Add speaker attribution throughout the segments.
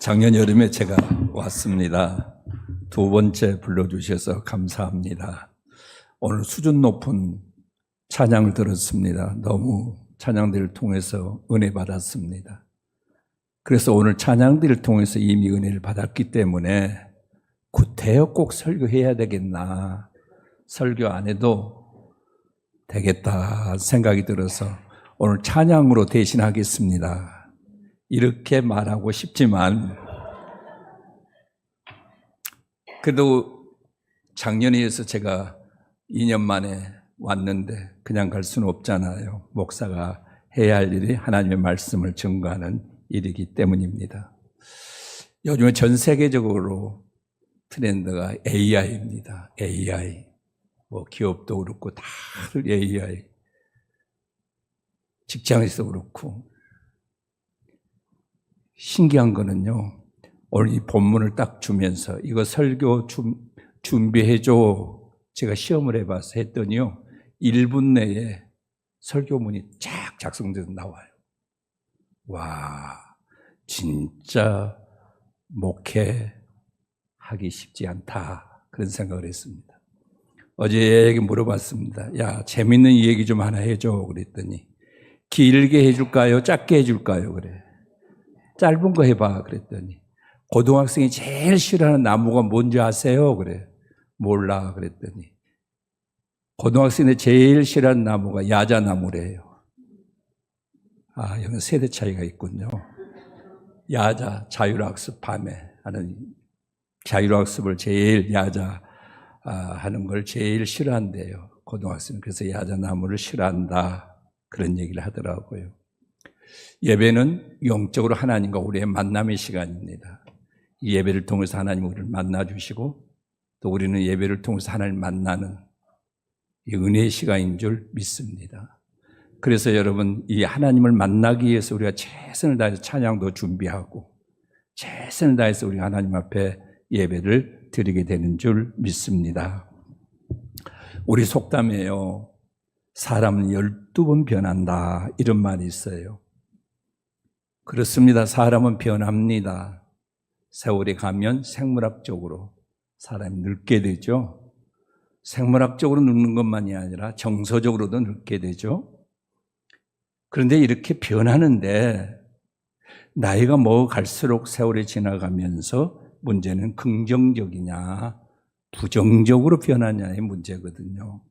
Speaker 1: 작년 여름에 제가 왔습니다. 두 번째 불러주셔서 감사합니다. 오늘 수준 높은 찬양을 들었습니다. 너무 찬양들을 통해서 은혜 받았습니다. 그래서 오늘 찬양들을 통해서 이미 은혜를 받았기 때문에 구태여 꼭 설교해야 되겠나, 설교 안 해도 되겠다 생각이 들어서 오늘 찬양으로 대신하겠습니다. 이렇게 말하고 싶지만 그래도 작년에 이어서 제가 2년 만에 왔는데 그냥 갈 수는 없잖아요. 목사가 해야 할 일이 하나님의 말씀을 증거하는 일이기 때문입니다. 요즘에 전 세계적으로 트렌드가 AI입니다. AI. 기업도 그렇고 다들 AI. 직장에서 그렇고. 신기한 거는요, 오늘 이 본문을 딱 주면서 이거 설교 준비해줘. 제가 시험을 해봐서 했더니요, 1분 내에 설교문이 쫙 작성돼서 나와요. 와, 진짜 목회하기 쉽지 않다. 그런 생각을 했습니다. 어제 얘기 물어봤습니다. 야, 재밌는 얘기 좀 하나 해줘. 그랬더니, 길게 해줄까요? 짧게 해줄까요? 그래. 짧은 거 해봐. 그랬더니, 고등학생이 제일 싫어하는 나무가 뭔지 아세요? 그래. 몰라. 그랬더니, 고등학생이 제일 싫어하는 나무가 야자나무래요. 아, 여기 세대 차이가 있군요. 야자, 자율학습 밤에 하는, 자율학습을 제일 하는 걸 제일 싫어한대요. 고등학생. 그래서 야자나무를 싫어한다. 그런 얘기를 하더라고요. 예배는 영적으로 하나님과 우리의 만남의 시간입니다. 이 예배를 통해서 하나님 우리를 만나주시고 또 우리는 예배를 통해서 하나님을 만나는 이 은혜의 시간인 줄 믿습니다. 그래서 여러분, 이 하나님을 만나기 위해서 우리가 최선을 다해서 찬양도 준비하고 최선을 다해서 우리 하나님 앞에 예배를 드리게 되는 줄 믿습니다. 우리 속담에요, 사람은 12번 변한다, 이런 말이 있어요. 그렇습니다. 사람은 변합니다. 세월이 가면 생물학적으로 사람이 늙게 되죠. 생물학적으로 늙는 것만이 아니라 정서적으로도 늙게 되죠. 그런데 이렇게 변하는데 나이가 먹어갈수록 세월이 지나가면서 문제는 긍정적이냐 부정적으로 변하냐의 문제거든요.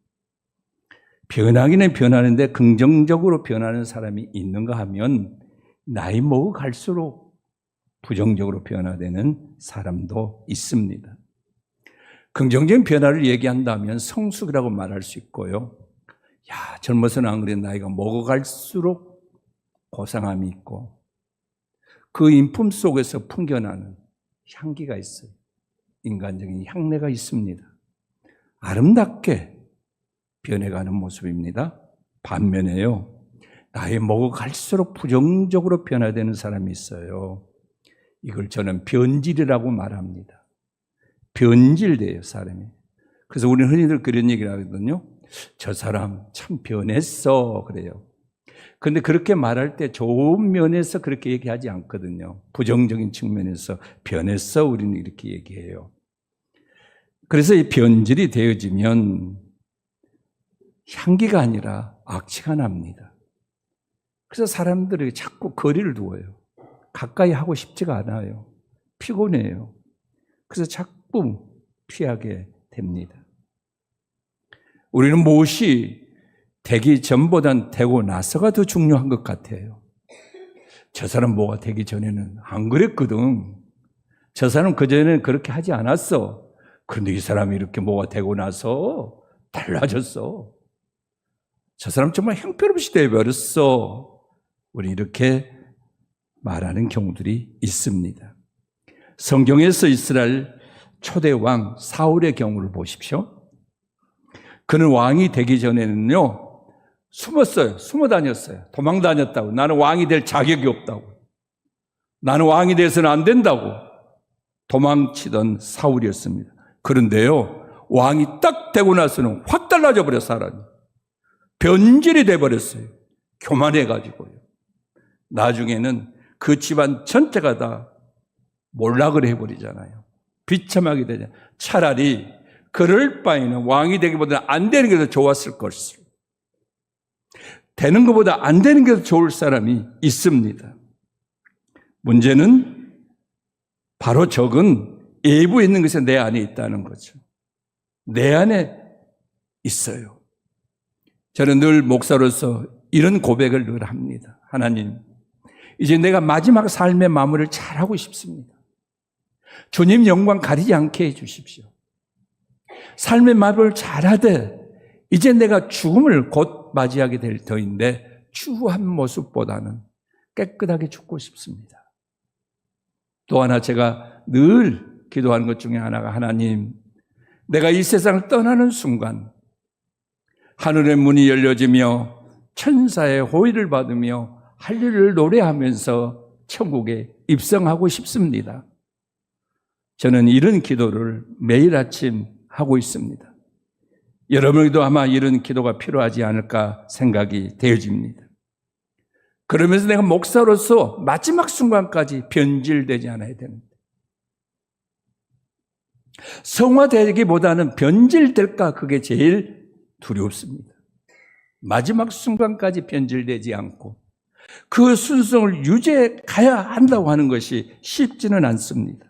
Speaker 1: 변하기는 변하는데 긍정적으로 변하는 사람이 있는가 하면 나이 먹어갈수록 부정적으로 변화되는 사람도 있습니다. 긍정적인 변화를 얘기한다면 성숙이라고 말할 수 있고요. 야, 젊어서는 안 그래. 나이가 먹어갈수록 고상함이 있고 그 인품 속에서 풍겨나는 향기가 있어요. 인간적인 향내가 있습니다. 아름답게 변해가는 모습입니다. 반면에요, 나이 먹어갈수록 부정적으로 변화되는 사람이 있어요. 이걸 저는 변질이라고 말합니다. 변질돼요, 사람이. 그래서 우리는 흔히들 그런 얘기를 하거든요. 저 사람 참 변했어, 그래요. 그런데 그렇게 말할 때 좋은 면에서 그렇게 얘기하지 않거든요. 부정적인 측면에서 변했어, 우리는 이렇게 얘기해요. 그래서 이 변질이 되어지면 향기가 아니라 악취가 납니다. 그래서 사람들이 자꾸 거리를 두어요. 가까이 하고 싶지가 않아요. 피곤해요. 그래서 자꾸 피하게 됩니다. 우리는 무엇이 되기 전보단 되고 나서가 더 중요한 것 같아요. 저 사람 뭐가 되기 전에는 안 그랬거든. 저 사람 그전에는 그렇게 하지 않았어. 그런데 이 사람이 이렇게 뭐가 되고 나서 달라졌어. 저 사람 정말 형편없이 돼버렸어. 우리 이렇게 말하는 경우들이 있습니다. 성경에서 이스라엘 초대 왕 사울의 경우를 보십시오. 그는 왕이 되기 전에는요, 숨었어요. 숨어 다녔어요. 도망 다녔다고. 나는 왕이 될 자격이 없다고. 나는 왕이 돼서는 안 된다고 도망치던 사울이었습니다. 그런데요, 왕이 딱 되고 나서는 확 달라져 버려, 사람이. 변질이 돼버렸어요. 교만해가지고요. 나중에는 그 집안 전체가 다 몰락을 해버리잖아요. 비참하게 되잖아요. 차라리 그럴 바에는 왕이 되기보다 안 되는 게 더 좋았을 것을. 되는 것보다 안 되는 게 더 좋을 사람이 있습니다. 문제는 바로 적은 외부에 있는 것이 내 안에 있다는 거죠. 내 안에 있어요. 저는 늘 목사로서 이런 고백을 늘 합니다. 하나님, 이제 내가 마지막 삶의 마무리를 잘하고 싶습니다. 주님 영광 가리지 않게 해주십시오. 삶의 마무리를 잘하되 이제 내가 죽음을 곧 맞이하게 될 터인데 추한 모습보다는 깨끗하게 죽고 싶습니다. 또 하나 제가 늘 기도하는 것 중에 하나가 하나님, 내가 이 세상을 떠나는 순간 하늘의 문이 열려지며 천사의 호의를 받으며 할렐루야를 노래하면서 천국에 입성하고 싶습니다. 저는 이런 기도를 매일 아침 하고 있습니다. 여러분에게도 아마 이런 기도가 필요하지 않을까 생각이 되어집니다. 그러면서 내가 목사로서 마지막 순간까지 변질되지 않아야 됩니다. 성화되기보다는 변질될까 그게 제일 두렵습니다. 마지막 순간까지 변질되지 않고 그 순성을 유지해 가야 한다고 하는 것이 쉽지는 않습니다.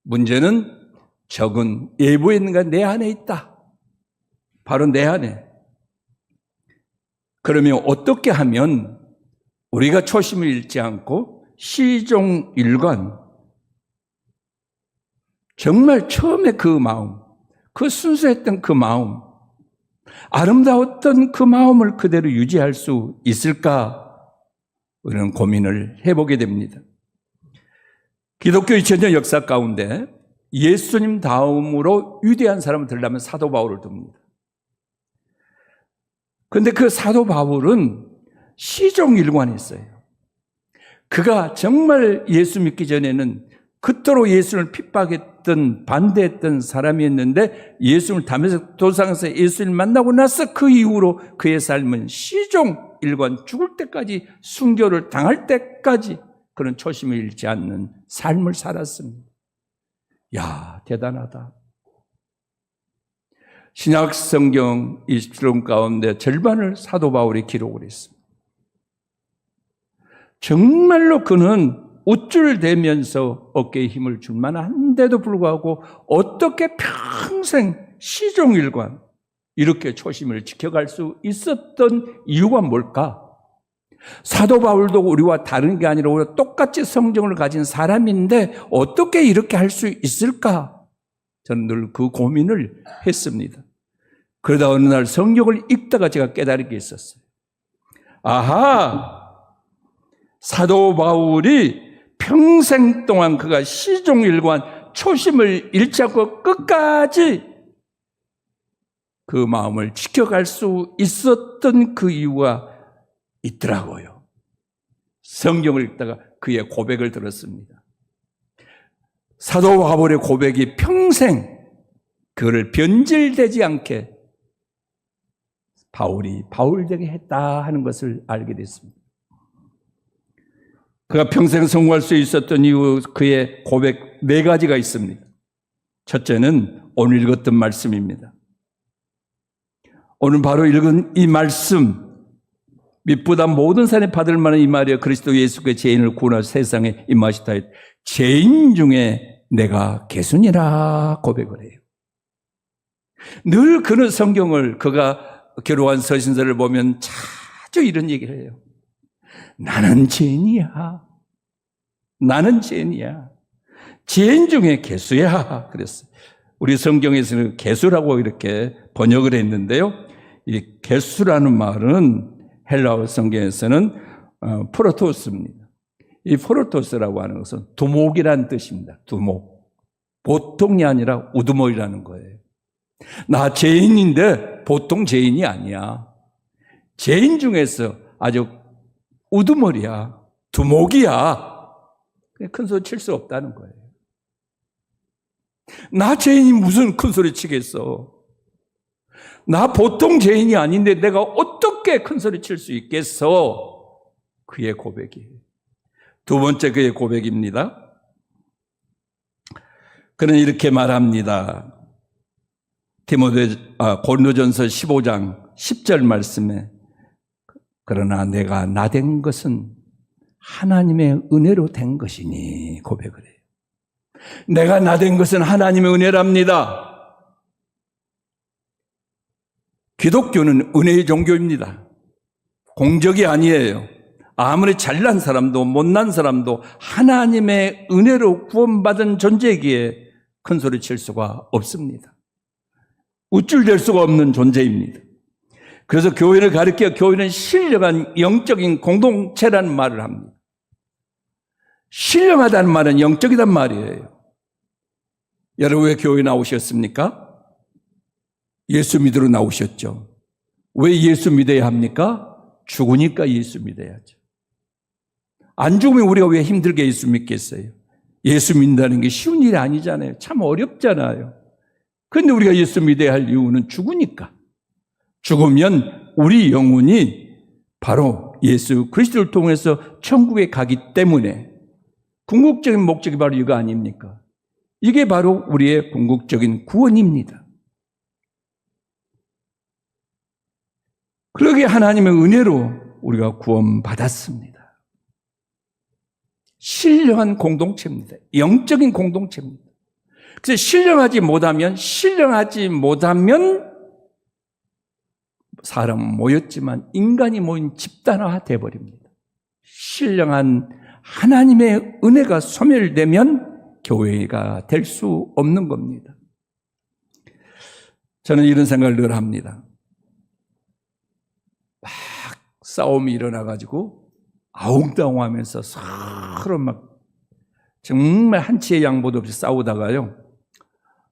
Speaker 1: 문제는 적은 외부에 있는가 내 안에 있다. 바로 내 안에. 그러면 어떻게 하면 우리가 초심을 잃지 않고 시종일관 정말 처음에 그 마음, 그 순수했던 그 마음, 아름다웠던 그 마음을 그대로 유지할 수 있을까? 이런 고민을 해보게 됩니다. 기독교 2000년 역사 가운데 예수님 다음으로 위대한 사람을 들려면 사도 바울을 둡니다. 그런데 그 사도 바울은 시종일관했어요. 그가 정말 예수 믿기 전에는 그토록 예수를 핍박했던 반대했던 사람이었는데 예수를 다메섹 예수를 만나고 나서 그 이후로 그의 삶은 시종일관, 죽을 때까지 순교를 당할 때까지 그런 초심을 잃지 않는 삶을 살았습니다. 야, 대단하다. 신약 성경 27권 가운데 절반을 사도 바울이 기록을 했습니다. 정말로 그는 우쭐대면서 어깨에 힘을 줄 만한데도 불구하고 어떻게 평생 시종일관 이렇게 초심을 지켜갈 수 있었던 이유가 뭘까? 사도 바울도 우리와 다른 게 아니라 우리가 똑같이 성정을 가진 사람인데 어떻게 이렇게 할 수 있을까? 저는 늘 그 고민을 했습니다. 그러다 어느 날 성경을 읽다가 제가 깨달은 게 있었어요. 아하! 사도 바울이 평생 동안 그가 시종일관 초심을 잃지 않고 끝까지 그 마음을 지켜갈 수 있었던 그 이유가 있더라고요. 성경을 읽다가 그의 고백을 들었습니다. 사도 바울의 고백이 평생 그를 변질되지 않게 바울이 바울되게 했다 하는 것을 알게 됐습니다. 그가 평생 성공할 수 있었던 이유 그의 고백 4가지가 있습니다. 첫째는 오늘 읽었던 말씀입니다. 오늘 바로 읽은 이 말씀, 밑보다 모든 사람이 받을 만한 이 말이여 그리스도 예수께 죄인을 구원할 세상에 임하시다. 죄인 중에 내가 개순이라 고백을 해요. 늘 그는 성경을 그가 기록한 서신서를 보면 자주 이런 얘기를 해요. 나는 죄인이야. 나는 죄인이야. 죄인 중에 개수야. 그랬어요. 우리 성경에서는 개수라고 이렇게 번역을 했는데요. 이 개수라는 말은 헬라어 성경에서는 프로토스입니다. 이 프로토스라고 하는 것은 두목이라는 뜻입니다. 두목. 보통이 아니라 우두머리라는 거예요. 나 죄인인데 보통 죄인이 아니야. 죄인 중에서 아주 우두머리야. 두목이야. 큰 소리 칠 수 없다는 거예요. 나 죄인이 무슨 큰 소리 치겠어. 나 보통 죄인이 아닌데 내가 어떻게 큰 소리 칠 수 있겠어. 그의 고백이에요. 두 번째 그의 고백입니다. 그는 이렇게 말합니다. 고린도전서 15장 10절 말씀에 그러나 내가 나된 것은 하나님의 은혜로 된 것이니 고백을 해요. 내가 나된 것은 하나님의 은혜랍니다. 기독교는 은혜의 종교입니다. 공적이 아니에요. 아무리 잘난 사람도 못난 사람도 하나님의 은혜로 구원받은 존재이기에 큰 소리 칠 수가 없습니다. 우쭐댈 수가 없는 존재입니다. 그래서 교회를 가리켜 교회는 신령한 영적인 공동체라는 말을 합니다. 신령하다는 말은 영적이란 말이에요. 여러분 왜 교회 나오셨습니까? 예수 믿으러 나오셨죠. 왜 예수 믿어야 합니까? 죽으니까 예수 믿어야죠. 안 죽으면 우리가 왜 힘들게 예수 믿겠어요? 예수 믿는다는 게 쉬운 일이 아니잖아요. 참 어렵잖아요. 그런데 우리가 예수 믿어야 할 이유는 죽으니까. 죽으면 우리 영혼이 바로 예수 그리스도를 통해서 천국에 가기 때문에 궁극적인 목적이 바로 이거 아닙니까? 이게 바로 우리의 궁극적인 구원입니다. 그러기에 하나님의 은혜로 우리가 구원받았습니다. 신령한 공동체입니다. 영적인 공동체입니다. 그래서 신령하지 못하면 사람은 모였지만 인간이 모인 집단화 되어버립니다. 신령한 하나님의 은혜가 소멸되면 교회가 될 수 없는 겁니다. 저는 이런 생각을 늘 합니다. 막 싸움이 일어나가지고 아웅다웅하면서 서로 막 정말 한치의 양보도 없이 싸우다가요.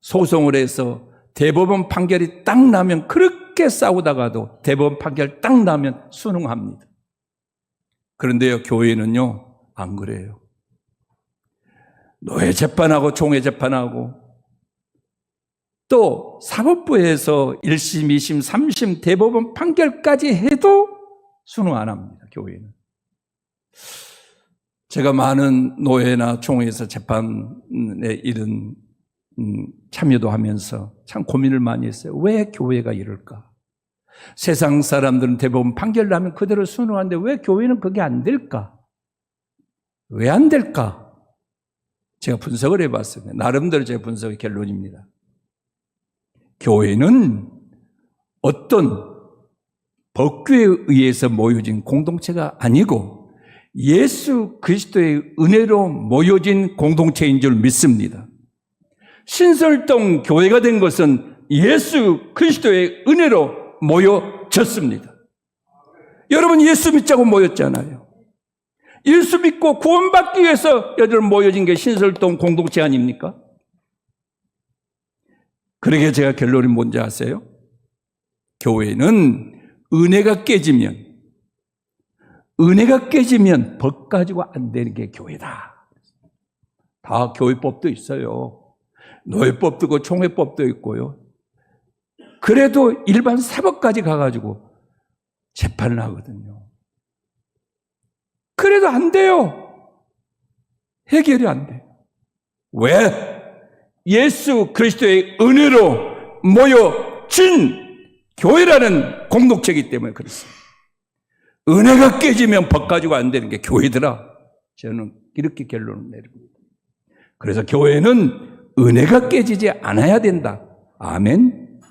Speaker 1: 소송을 해서 대법원 판결이 딱 나면 그렇게 싸우다가도 대법원 판결 딱 나면 순응합니다. 그런데요, 교회는요, 안 그래요. 노예 재판하고 총회 재판하고 또 사법부에서 1심, 2심, 3심 대법원 판결까지 해도 순응 안 합니다. 교회는. 제가 많은 노예나 총회에서 재판에 이런 참여도 하면서 참 고민을 많이 했어요. 왜 교회가 이럴까? 세상 사람들은 대법원 판결 나면 그대로 순응하는데 왜 교회는 그게 안 될까? 왜 안 될까? 제가 분석을 해봤습니다. 나름대로 제 분석의 결론입니다. 교회는 어떤 법규에 의해서 모여진 공동체가 아니고 예수 그리스도의 은혜로 모여진 공동체인 줄 믿습니다. 신설동 교회가 된 것은 예수 그리스도의 은혜로 모여졌습니다. 여러분 예수 믿자고 모였잖아요. 예수 믿고 구원받기 위해서 여러분 모여진 게 신설동 공동체 아닙니까? 그러게 제가 결론이 뭔지 아세요? 교회는 은혜가 깨지면 법 가지고 안 되는 게 교회다. 다 교회법도 있어요. 노예법도 있고 총회법도 있고요. 그래도 일반 사법까지 가가지고 재판을 하거든요. 그래도 안 돼요. 해결이 안 돼요. 왜? 예수 그리스도의 은혜로 모여진 교회라는 공동체이기 때문에 그렇습니다. 은혜가 깨지면 법 가지고 안 되는 게 교회더라. 저는 이렇게 결론을 내립니다. 그래서 교회는 은혜가 깨지지 않아야 된다. 아멘.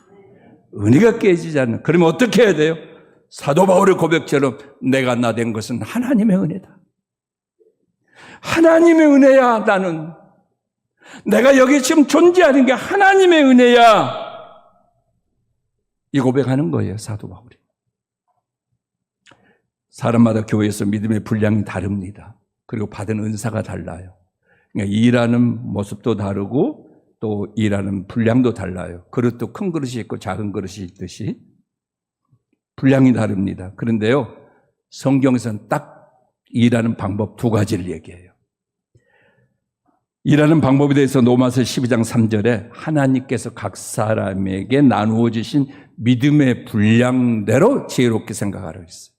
Speaker 1: 은혜가 깨지지 않는. 그러면 어떻게 해야 돼요? 사도 바울의 고백처럼 내가 나된 것은 하나님의 은혜다. 하나님의 은혜야. 나는 내가 여기 지금 존재하는 게 하나님의 은혜야. 이 고백하는 거예요, 사도 바울이. 사람마다 교회에서 믿음의 분량이 다릅니다. 그리고 받은 은사가 달라요. 그러니까 일하는 모습도 다르고 또 일하는 분량도 달라요. 그릇도 큰 그릇이 있고 작은 그릇이 있듯이 분량이 다릅니다. 그런데요, 성경에서는 딱 일하는 방법 두 가지를 얘기해요. 일하는 방법에 대해서 로마서 12장 3절에 하나님께서 각 사람에게 나누어 주신 믿음의 분량대로 지혜롭게 생각하라고 했어요.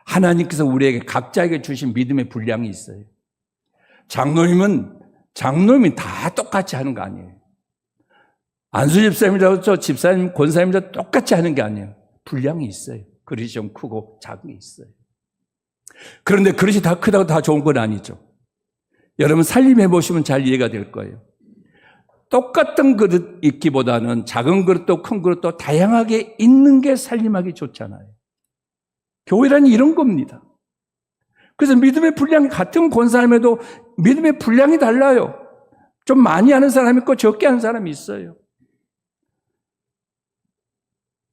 Speaker 1: 하나님께서 우리에게 각자에게 주신 믿음의 분량이 있어요. 장로님은 장로님이 다 똑같이 하는 거 아니에요. 안수 집사님이라고 저 집사님, 권사님도 똑같이 하는 게 아니에요. 분량이 있어요. 그릇이 좀 크고 작은 게 있어요. 그런데 그릇이 다 크다고 다 좋은 건 아니죠. 여러분 살림해 보시면 잘 이해가 될 거예요. 똑같은 그릇 있기보다는 작은 그릇도 큰 그릇도 다양하게 있는 게 살림하기 좋잖아요. 교회란 이런 겁니다. 그래서 믿음의 분량이 같은 권사님에도 믿음의 분량이 달라요. 좀 많이 하는 사람이 있고 적게 하는 사람이 있어요.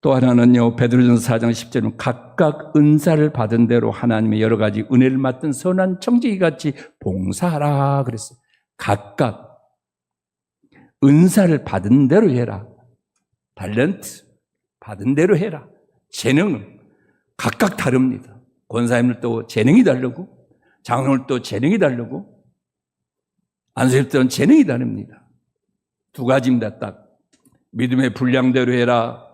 Speaker 1: 또 하나는요, 베드로전서 4장 10절은 각각 은사를 받은 대로 하나님의 여러 가지 은혜를 맡은 선한 청지기같이 봉사하라 그랬어요. 각각 은사를 받은 대로 해라. 탤런트 받은 대로 해라. 재능은 각각 다릅니다. 권사님들도 재능이 다르고 장로들도 재능이 다르고 안수집사는 재능이 다릅니다. 두 가지입니다. 딱 믿음의 분량대로 해라.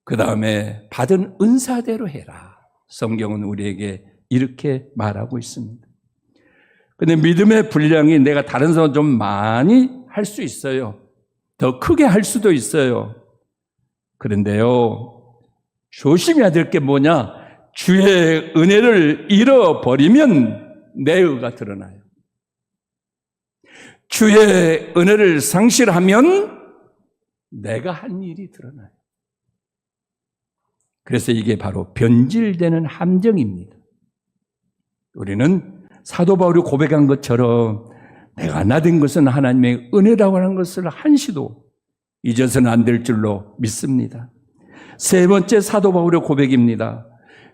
Speaker 1: 그 다음에 받은 은사대로 해라. 성경은 우리에게 이렇게 말하고 있습니다. 근데 믿음의 분량이 내가 다른 사람 좀 많이 할 수 있어요. 더 크게 할 수도 있어요. 그런데요, 조심해야 될 게 뭐냐? 주의 은혜를 잃어버리면 내 의가 드러나요. 주의 은혜를 상실하면 내가 한 일이 드러나요. 그래서 이게 바로 변질되는 함정입니다. 우리는 사도 바울이 고백한 것처럼 내가 나된 것은 하나님의 은혜라고 하는 것을 한시도 잊어서는 안 될 줄로 믿습니다. 세 번째 사도 바울의 고백입니다.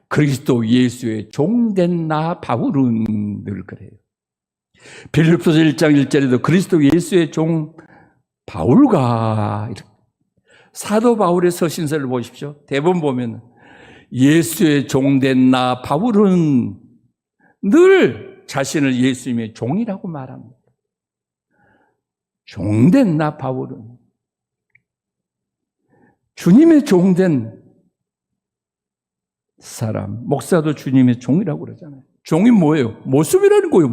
Speaker 1: 그리스도 예수의 종된 나 바울은 늘 그래요. 빌립보서 1장 1절에도 그리스도 예수의 종 바울과 이렇게. 사도 바울의 서신서를 보십시오. 대본 보면 예수의 종된 나 바울은 늘 자신을 예수님의 종이라고 말합니다. 종된 나 바울은 주님의 종된 사람, 목사도 주님의 종이라고 그러잖아요. 종이 뭐예요? 모습이라는 거예요.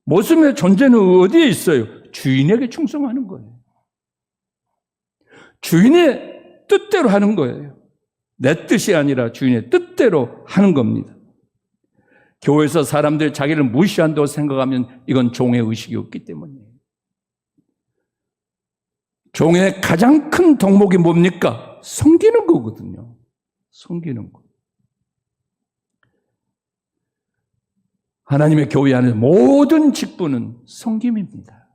Speaker 1: 모습의 존재는 어디에 있어요? 주인에게 충성하는 거예요. 주인의 뜻대로 하는 거예요. 내 뜻이 아니라 주인의 뜻대로 하는 겁니다. 교회에서 사람들이 자기를 무시한다고 생각하면 이건 종의 의식이 없기 때문이에요. 종의 가장 큰 덕목이 뭡니까? 섬기는 거거든요. 섬기는 거. 하나님의 교회 안에 모든 직분은 섬김입니다.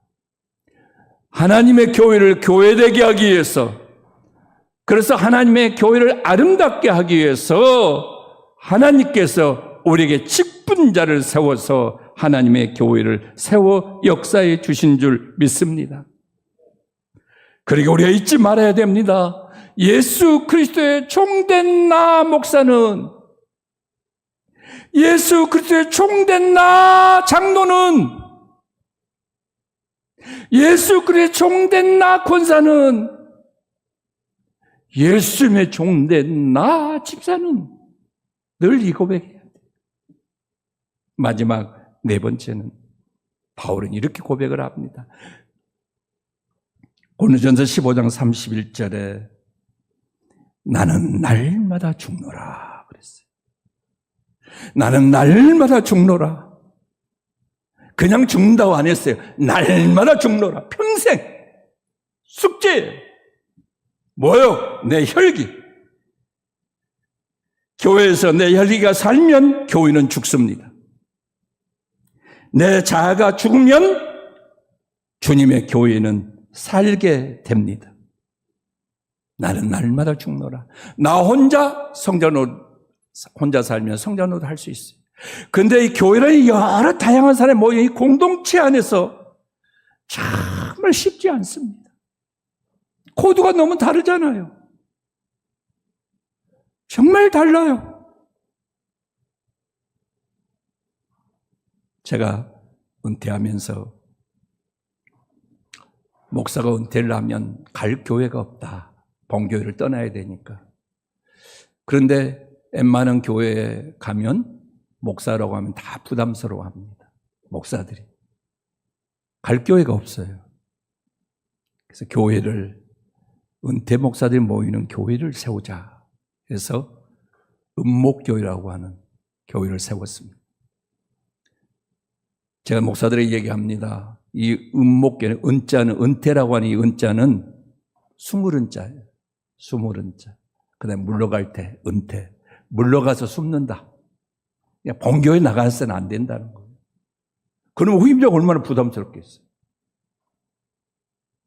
Speaker 1: 하나님의 교회를 교회되게 하기 위해서, 그래서 하나님의 교회를 아름답게 하기 위해서 하나님께서 우리에게 직분자를 세워서 하나님의 교회를 세워 역사해 주신 줄 믿습니다. 그리고 우리가 잊지 말아야 됩니다. 예수 그리스도의 종된 나 목사는, 예수 그리스도의 종된 나 장로는, 예수 그리스도의 종된 나 권사는, 예수님의 종된 나 집사는 늘 이 고백해야 돼요. 마지막 네 번째는 바울은 이렇게 고백을 합니다. 고린도전서 15장 31절에 나는 날마다 죽노라 그랬어요. 나는 날마다 죽노라. 그냥 죽는다고 안 했어요. 날마다 죽노라. 평생 숙제예요. 뭐요? 내 혈기. 교회에서 내 혈기가 살면 교회는 죽습니다. 내 자아가 죽으면 주님의 교회는 살게 됩니다. 나는 날마다 죽노라. 나 혼자 혼자 살면 성전으로 할 수 있어요. 근데 이 교회는 여러 다양한 사람이 모여 이 공동체 안에서 정말 쉽지 않습니다. 코드가 너무 다르잖아요. 정말 달라요. 제가 은퇴하면서 목사가 은퇴를 하면 갈 교회가 없다. 본교회를 떠나야 되니까. 그런데 웬만한 교회에 가면 목사라고 하면 다 부담스러워합니다. 목사들이. 갈 교회가 없어요. 그래서 교회를, 은퇴 목사들이 모이는 교회를 세우자 해서 은목교회라고 하는 교회를 세웠습니다. 제가 목사들에게 얘기합니다. 이 은목교회는, 은자는, 은퇴라고 하는 이 은자는 수물은자예요. 수물은자. 그 다음에 물러갈 때 은퇴. 물러가서 숨는다. 본교회 나가서는 안 된다는 거예요. 그러면 후임자가 얼마나 부담스럽겠어요.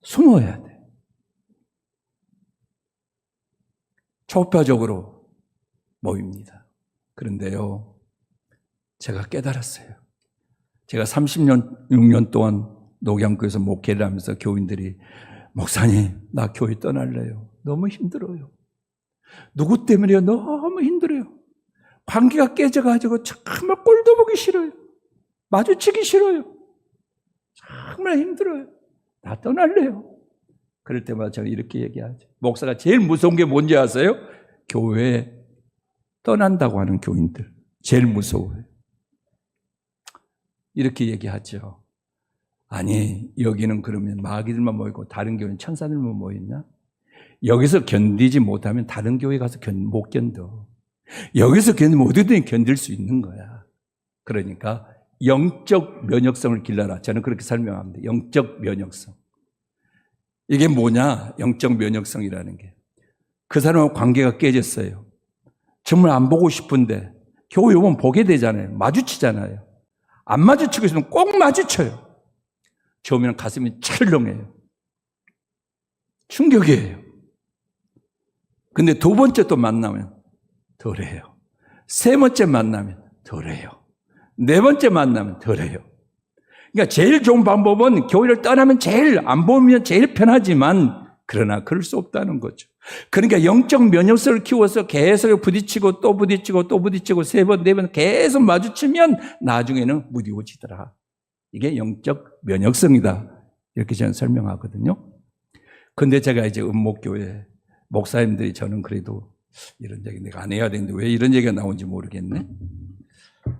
Speaker 1: 숨어야 돼. 초파적으로 모입니다. 그런데요, 제가 깨달았어요. 제가 36년 동안 녹양교에서 목회를 하면서 교인들이, 목사님, 나 교회 떠날래요. 너무 힘들어요. 누구 때문에요? 너무 힘들어요. 관계가 깨져가지고 정말 꼴도 보기 싫어요. 마주치기 싫어요. 정말 힘들어요. 나 떠날래요. 그럴 때마다 제가 이렇게 얘기하죠. 목사가 제일 무서운 게 뭔지 아세요? 교회 떠난다고 하는 교인들. 제일 무서워요. 이렇게 얘기하죠. 아니, 여기는 그러면 마귀들만 모이고 다른 교회는 천사들만 모였나? 여기서 견디지 못하면 다른 교회 가서 못 견뎌. 여기서 견디면 어디든 견딜 수 있는 거야. 그러니까 영적 면역성을 길러라. 저는 그렇게 설명합니다. 영적 면역성. 이게 뭐냐? 영적 면역성이라는 게. 그 사람하고 관계가 깨졌어요. 정말 안 보고 싶은데 교회 오면 보게 되잖아요. 마주치잖아요. 안 마주치고 있으면 꼭 마주쳐요. 처음에는 가슴이 철렁해요. 충격이에요. 근데 두 번째 또 만나면 덜해요. 세 번째 만나면 덜해요. 네 번째 만나면 덜해요. 그러니까 제일 좋은 방법은 교회를 떠나면 제일 안 보면 제일 편하지만 그러나 그럴 수 없다는 거죠. 그러니까 영적 면역성을 키워서 계속 부딪히고 또 부딪히고 또 부딪히고 세 번, 네 번 계속 마주치면 나중에는 무디워지더라. 이게 영적 면역성이다. 이렇게 저는 설명하거든요. 근데 제가 이제 은목교회 목사님들이 저는 그래도 이런 얘기 내가 안 해야 되는데 왜 이런 얘기가 나오는지 모르겠네.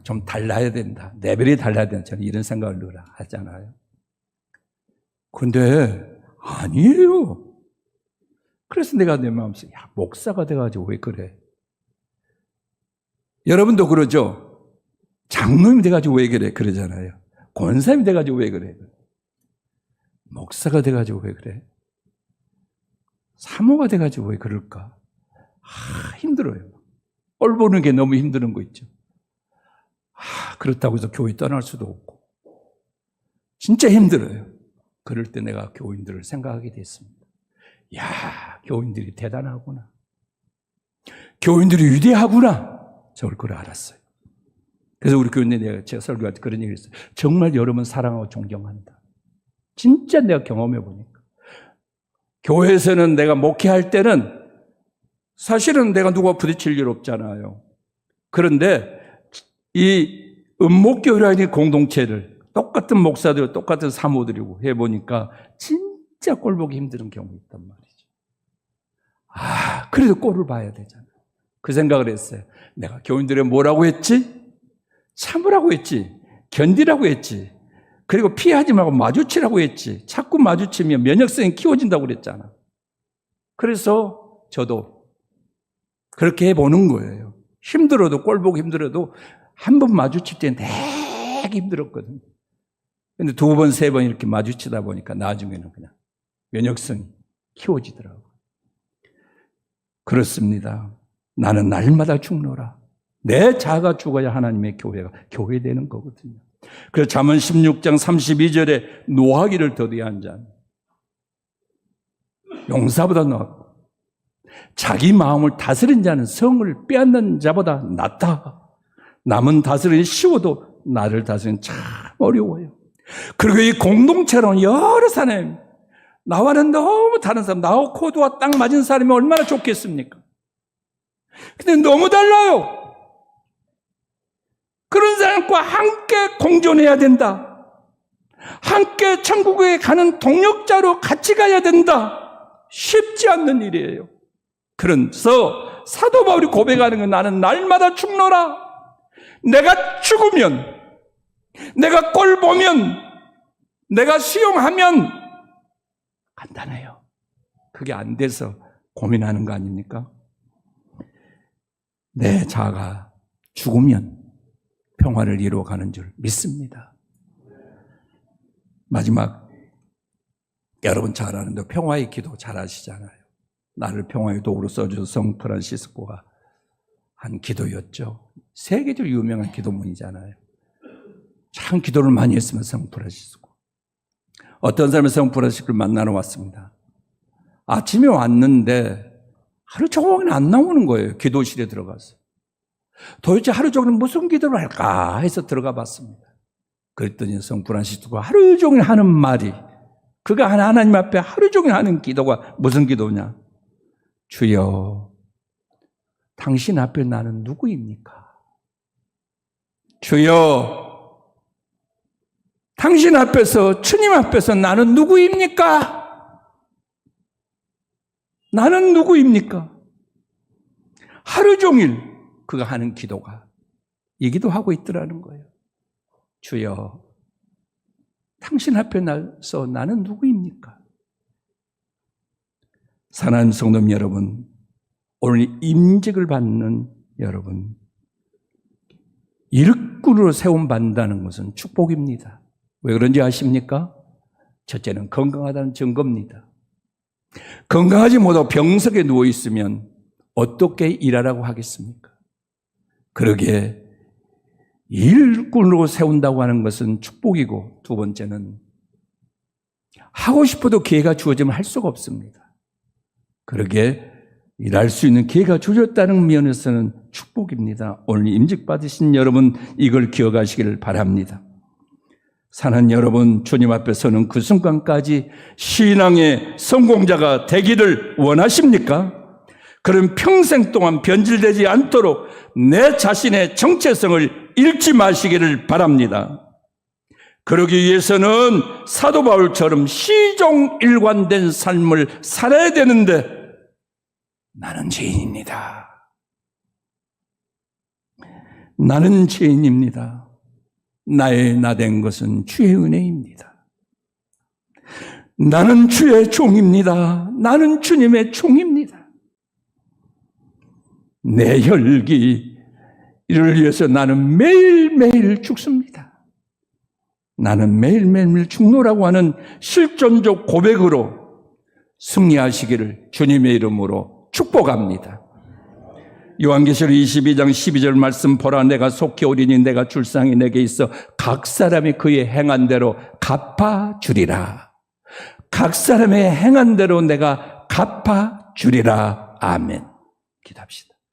Speaker 1: 좀 달라야 된다. 레벨이 달라야 된다. 저는 이런 생각을 늘 하잖아요. 근데 아니에요. 그래서 내가 내 마음속에 야, 목사가 돼가지고 왜 그래? 여러분도 그러죠? 장로님이 돼가지고 왜 그래? 그러잖아요. 권사님이 돼가지고 왜 그래? 목사가 돼가지고 왜 그래? 사모가 돼가지고 왜 그럴까? 힘들어요. 꼴 보는 게 너무 힘드는 거 있죠. 그렇다고 해서 교회 떠날 수도 없고. 진짜 힘들어요. 그럴 때 내가 교인들을 생각하게 됐습니다. 야, 교인들이 대단하구나. 교인들이 위대하구나. 저걸 그걸 알았어요. 그래서 우리 교인들 제가 설교할 때 그런 얘기를 했어요. 정말 여러분 사랑하고 존경한다. 진짜 내가 경험해 보니까. 교회에서는 내가 목회할 때는 사실은 내가 누가 부딪힐 일 없잖아요. 그런데 이 은목교회라는 공동체를 똑같은 목사들, 똑같은 사모들이고 해보니까 진짜 꼴 보기 힘든 경우 있단 말이죠. 그래도 꼴을 봐야 되잖아요. 그 생각을 했어요. 내가 교인들에 뭐라고 했지? 참으라고 했지. 견디라고 했지. 그리고 피하지 말고 마주치라고 했지. 자꾸 마주치면 면역성이 키워진다고 그랬잖아. 그래서 저도 그렇게 해보는 거예요. 힘들어도, 꼴 보기 힘들어도 한 번 마주칠 때는 되게 힘들었거든요. 근데 두 번, 세 번 이렇게 마주치다 보니까 나중에는 그냥 면역성이 키워지더라고요. 그렇습니다. 나는 날마다 죽노라. 내 자아가 죽어야 하나님의 교회가 교회되는 거거든요. 그래서 잠언 16장 32절에 노하기를 더디한 자는 용사보다 나았고 자기 마음을 다스린 자는 성을 빼앗는 자보다 낫다. 남은 다스리기 쉬워도 나를 다스리는 참 어려워요. 그리고 이 공동체로는 여러 사람, 나와는 너무 다른 사람, 나하고 코드와 딱 맞은 사람이 얼마나 좋겠습니까? 근데 너무 달라요. 그런 사람과 함께 공존해야 된다. 함께 천국에 가는 동력자로 같이 가야 된다. 쉽지 않는 일이에요. 그래서 사도 바울이 고백하는 건 나는 날마다 죽노라. 내가 죽으면, 내가 꼴 보면 내가 수용하면 간단해요. 그게 안 돼서 고민하는 거 아닙니까? 내 자아가 죽으면 평화를 이루어가는 줄 믿습니다. 마지막, 여러분 잘 아는데 평화의 기도 잘 아시잖아요. 나를 평화의 도구로 써준 성 프란시스코가 한 기도였죠. 세계적으로 유명한 기도문이잖아요. 참 기도를 많이 했으면 성 프란시스코. 어떤 사람이 성 프란시스코를 만나러 왔습니다. 아침에 왔는데 하루 종일 안 나오는 거예요. 기도실에 들어가서. 도대체 하루 종일 무슨 기도를 할까 해서 들어가 봤습니다. 그랬더니 성 프란시스코가 하루 종일 하는 말이, 그가 하나님 앞에 하루 종일 하는 기도가 무슨 기도냐? 주여, 당신 앞에 나는 누구입니까? 주여, 당신 앞에서, 주님 앞에서 나는 누구입니까? 나는 누구입니까? 하루 종일 그가 하는 기도가 이 기도하고 있더라는 거예요. 주여, 당신 앞에 나서 나는 누구입니까? 사랑하는 성도 여러분, 오늘 임직을 받는 여러분, 일꾼으로 세움받는다는 것은 축복입니다. 왜 그런지 아십니까? 첫째는 건강하다는 증거입니다. 건강하지 못하고 병석에 누워있으면 어떻게 일하라고 하겠습니까? 그러기에 일꾼으로 세운다고 하는 것은 축복이고, 두 번째는 하고 싶어도 기회가 주어지면 할 수가 없습니다. 그러기에 일할 수 있는 기회가 주어졌다는 면에서는 축복입니다. 오늘 임직 받으신 여러분, 이걸 기억하시기를 바랍니다. 사는 여러분, 주님 앞에 서는 그 순간까지 신앙의 성공자가 되기를 원하십니까? 그럼 평생 동안 변질되지 않도록 내 자신의 정체성을 잃지 마시기를 바랍니다. 그러기 위해서는 사도 바울처럼 시종일관된 삶을 살아야 되는데, 나는 죄인입니다. 나는 죄인입니다. 나의 나된 것은 주의 은혜입니다. 나는 주의 종입니다. 나는 주님의 종입니다. 내 혈기, 이를 위해서 나는 매일매일 죽습니다. 나는 매일매일 죽노라고 하는 실존적 고백으로 승리하시기를 주님의 이름으로 축복합니다. 요한계시록 22장 12절 말씀, 보라 내가 속히 오리니 내가 줄상이 내게 있어 각 사람이 그의 행한 대로 갚아주리라. 각 사람의 행한 대로 내가 갚아주리라. 아멘. 기도합시다.